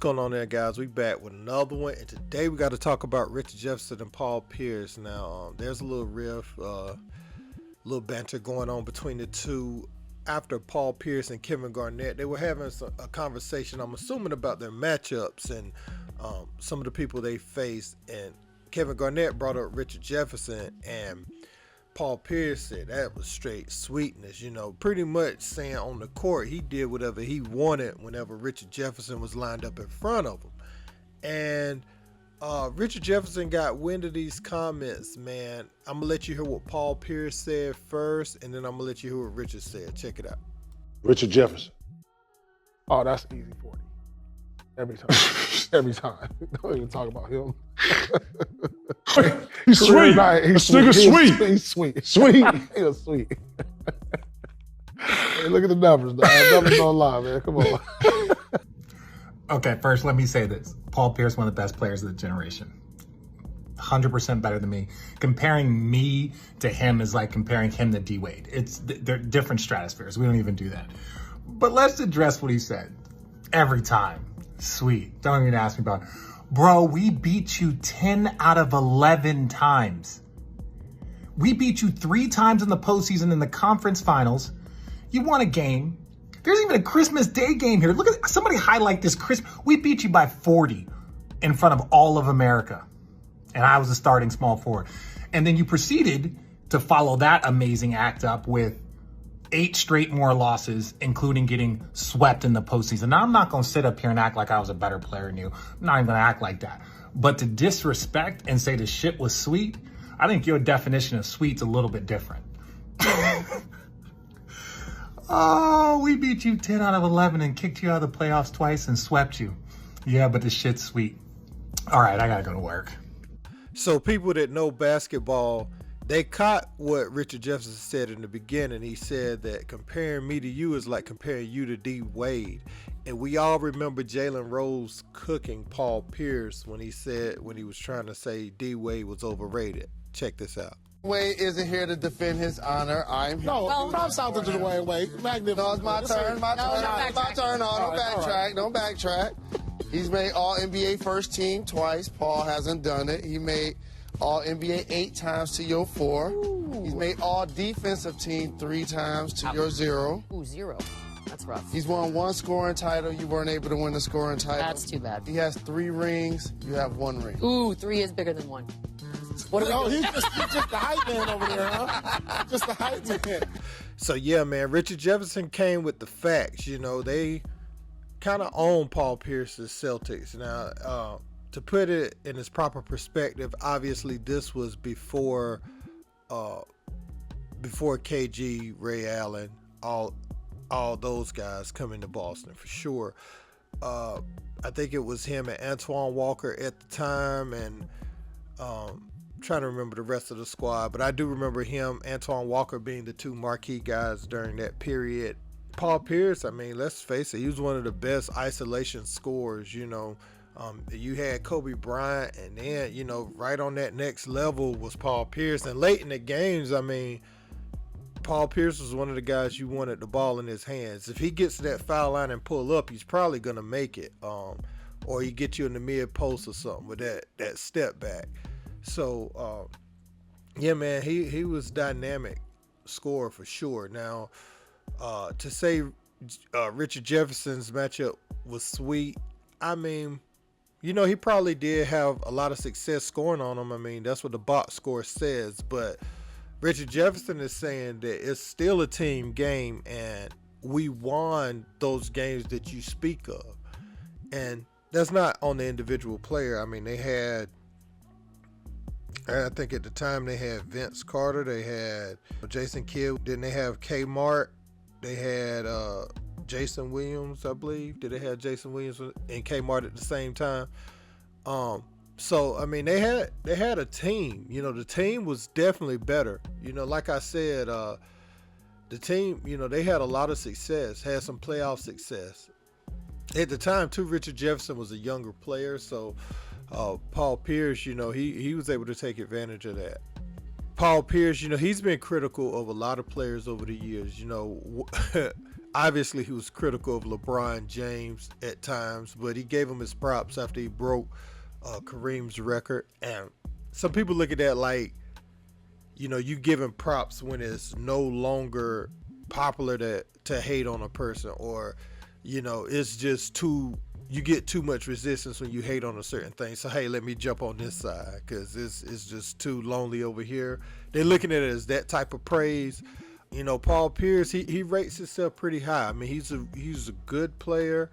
going on there, guys? We back with another one, and today we got to talk about Richard Jefferson and Paul Pierce. Now, there's a little riff, little banter going on between the two. After Paul Pierce and Kevin Garnett, they were having a conversation, I'm assuming, about their matchups and some of the people they faced. And Kevin Garnett brought up Richard Jefferson, and Paul Pierce said that was straight sweetness, pretty much saying on the court he did whatever he wanted whenever Richard Jefferson was lined up in front of him. And Richard Jefferson got wind of these comments, man. I'm going to let you hear what Paul Pierce said first, and then I'm going to let you hear what Richard said. Check it out. Richard Jefferson. Oh, that's easy 40. Every time. Every time. Don't even talk about him. He's sweet. He's sweet. He's sweet. Sweet. He was sweet. Hey, look at the numbers, dog. Numbers don't lie, man. Come on. Okay, first let me say this. Paul Pierce, one of the best players of the generation. 100% better than me. Comparing me to him is like comparing him to D Wade. They're different stratospheres. We don't even do that. But let's address what he said. Every time. Sweet. Don't even ask me about it. Bro, we beat you 10 out of 11 times. We beat you 3 times in the postseason in the conference finals. You won a game. There's even a Christmas Day game here. Look at somebody highlight this Christmas. We beat you by 40 in front of all of America. And I was a starting small forward. And then you proceeded to follow that amazing act up with 8 straight more losses, including getting swept in the postseason. Now, I'm not going to sit up here and act like I was a better player than you. I'm not even going to act like that. But to disrespect and say the shit was sweet, I think your definition of sweet's a little bit different. Oh, we beat you 10 out of 11 and kicked you out of the playoffs twice and swept you. Yeah, but the shit's sweet. All right, I got to go to work. So people that know basketball, they caught what Richard Jefferson said in the beginning. He said that comparing me to you is like comparing you to D Wade. And we all remember Jalen Rose cooking Paul Pierce when he was trying to say D Wade was overrated. Check this out. Wade isn't here to defend his honor. I'm here. No, stop shouting to the Wade. Magnificent. No, it's my turn. My turn. Don't backtrack. Don't backtrack. He's made all NBA first team twice. Paul hasn't done it. He made all NBA 8 times to your 4. Ooh. He's made all defensive team 3 times to your 0. Ooh, 0. That's rough. He's won 1 scoring title. You weren't able to win the scoring title. That's too bad. He has 3 rings. You have 1 ring. Ooh, 3 is bigger than 1. What are we doing? He's just the hype man over there, huh? Just the hype man. So, yeah, man, Richard Jefferson came with the facts. They kind of own Paul Pierce's Celtics. Now, to put it in its proper perspective, obviously this was before KG, Ray Allen, all those guys coming to Boston for sure. I think it was him and Antoine Walker at the time, and trying to remember the rest of the squad, but I do remember him, Antoine Walker, being the 2 marquee guys during that period. Paul Pierce, let's face it, he was one of the best isolation scorers. You had Kobe Bryant, and then, right on that next level was Paul Pierce. And late in the games, Paul Pierce was one of the guys you wanted the ball in his hands. If he gets to that foul line and pull up, he's probably going to make it. Or he get you in the mid post or something with that step back. So, yeah, man, he was dynamic scorer for sure. Now, to say Richard Jefferson's matchup was sweet, he probably did have a lot of success scoring on him. That's what the box score says. But Richard Jefferson is saying that it's still a team game, and we won those games that you speak of. And that's not on the individual player. I think at the time they had Vince Carter, they had Jason Kidd, then they have K-Mart, they had Jason Williams, I believe. Did they have Jason Williams and K-Mart at the same time? So they had a team. The team was definitely better. Like I said, the team, they had a lot of success, had some playoff success. At the time, too, Richard Jefferson was a younger player, so Paul Pierce, he was able to take advantage of that. Paul Pierce, he's been critical of a lot of players over the years. Obviously, he was critical of LeBron James at times, but he gave him his props after he broke Kareem's record. And some people look at that like, you give him props when it's no longer popular to hate on a person, or, it's just you get too much resistance when you hate on a certain thing. So, hey, let me jump on this side because it's just too lonely over here. They're looking at it as that type of praise. Paul Pierce, he rates himself pretty high. I mean, he's a good player,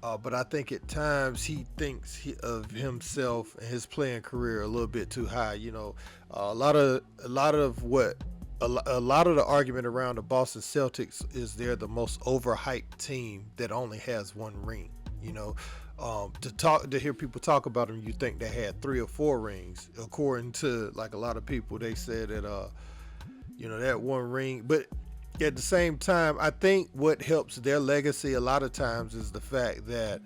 but I think at times he thinks of himself and his playing career a little bit too high. A lot of the argument around the Boston Celtics is they're the most overhyped team that only has one ring. To hear people talk about them, you think they had 3 or 4 rings. According to like a lot of people, they said that that one ring. But at the same time, I think what helps their legacy a lot of times is the fact that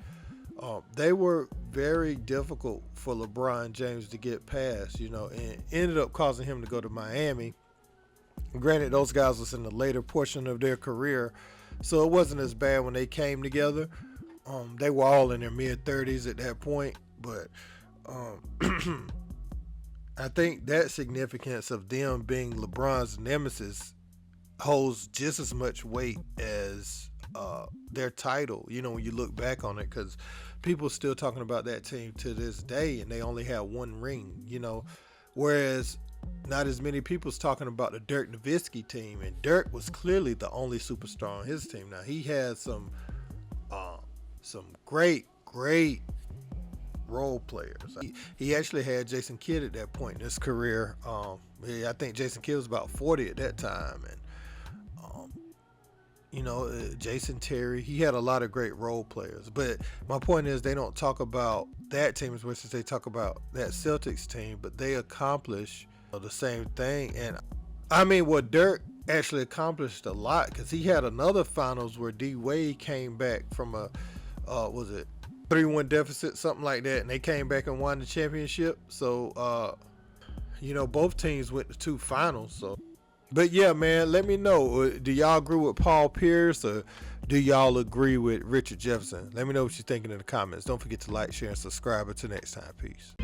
they were very difficult for LeBron James to get past, and ended up causing him to go to Miami. Granted, those guys was in the later portion of their career, so it wasn't as bad when they came together. They were all in their mid-30s at that point, but I think that significance of them being LeBron's nemesis holds just as much weight as their title, when you look back on it, because people are still talking about that team to this day, and they only had one ring, whereas not as many people's talking about the Dirk Nowitzki team, and Dirk was clearly the only superstar on his team. Now, he had some great role players. He actually had Jason Kidd at that point in his career. I think Jason Kidd was about 40 at that time, and Jason Terry. He had a lot of great role players. But my point is, they don't talk about that team as much as they talk about that Celtics team. But they accomplish the same thing, and I mean, Dirk actually accomplished a lot, because he had another finals where D Wade came back from a 3-1 deficit, something like that, and they came back and won the championship. So both teams went to 2 finals. So, but yeah, man, let me know, do y'all agree with Paul Pierce, or do y'all agree with Richard Jefferson? Let me know what you're thinking in the comments. Don't forget to like, share, and subscribe. Until next time, peace.